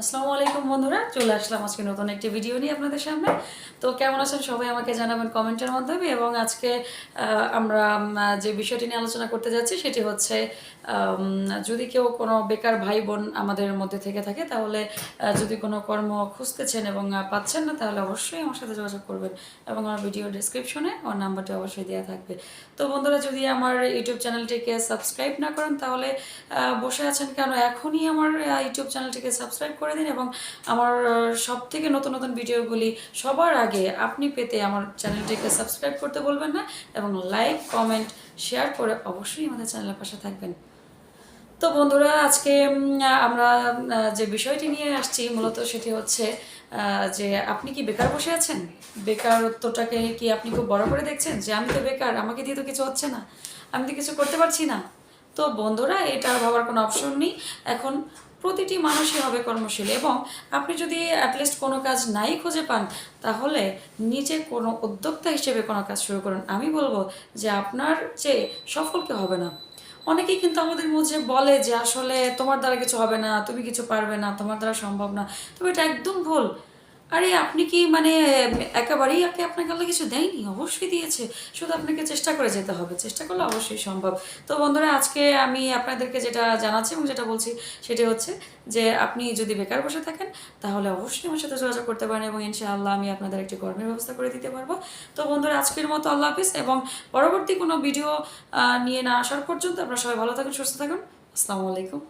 আসসালামু আলাইকুম বন্ধুরা, চলে আসলাম আজকে নতুন একটি ভিডিও নিয়ে আপনাদের সামনে। তো কেমন আছেন সবাই আমাকে জানাবেন কমেন্টের মাধ্যমে। এবং আজকে আমরা যে বিষয়টি নিয়ে আলোচনা করতে যাচ্ছি সেটি হচ্ছে যদি কেউ কোনো বেকার ভাই বোন আমাদের মধ্যে থেকে থাকে, তাহলে যদি কোনো কর্ম খুঁজতেছেন এবং পাচ্ছেন না, তাহলে অবশ্যই আমার সাথে যোগাযোগ করবেন এবং আমার ভিডিও ডিসক্রিপশনে আমার নাম্বারটি অবশ্যই দেওয়া থাকবে। তো বন্ধুরা, যদি আমার ইউটিউব চ্যানেলটিকে সাবস্ক্রাইব না করেন তাহলে বসে আছেন কেন, এখনই আমার ইউটিউব চ্যানেলটিকে সাবস্ক্রাইব করে দিন এবং আমার সব থেকে নতুন নতুন ভিডিওগুলি সবার আগে আপনি পেতে আমার চ্যানেলটিকে সাবস্ক্রাইব করতে বলবেন না এবং লাইক কমেন্ট শেয়ার করে অবশ্যই আমাদের চ্যানেলের পাশে থাকবেন। তো বন্ধুরা, আজকে আমরা যে বিষয়টি নিয়ে আসছি মূলত সেটি হচ্ছে যে আপনি কি বেকার বসে আছেন? বেকারত্বটাকে কি আপনি খুব বড় করে দেখছেন যে আমি তো বেকার, আমাকে দিয়ে তো কিছু হচ্ছে না, আমি তো কিছু করতে পারছি না? তো বন্ধুরা, এটা ভাবার কোনো অপশন নেই। এখন প্রতিটি মানুষই হবে কর্মশীল এবং আপনি যদি অ্যাটলিস্ট কোনো কাজ নাই খুঁজে পান, তাহলে নিজে কোনো উদ্যোক্তা হিসেবে কোনো কাজ শুরু করুন। আমি বলবো যে আপনার চেয়ে সফল কেউ হবে না। অনেকেই কিন্তু আমাদের মধ্যে বলে যে আসলে তোমার দ্বারা কিছু হবে না, তুমি কিছু পারবে না, তোমার দ্বারা সম্ভব না। তবে এটা একদম ভুল। আরে আপনি কি মানে একেবারেই আপনাকে আল্লাহ কিছু দেয়নি? অবশ্যই দিয়েছে। শুধু আপনাকে চেষ্টা করে যেতে হবে, চেষ্টা করলে অবশ্যই সম্ভব। তো বন্ধুরা, আজকে আমি আপনাদেরকে যেটা জানাচ্ছি এবং যেটা বলছি সেটি হচ্ছে যে আপনি যদি বেকার বসে থাকেন, তাহলে অবশ্যই আমার সাথে যোগাযোগ করতে পারেন এবং ইনশাআল্লাহ আমি আপনাদের একটি কর্মের ব্যবস্থা করে দিতে পারবো। তো বন্ধুরা, আজকের মতো আল্লাহ হাফিজ এবং পরবর্তী কোনো ভিডিও নিয়ে না আসার পর্যন্ত আপনারা সবাই ভালো থাকুন, সুস্থ থাকুন। আসসালামু আলাইকুম।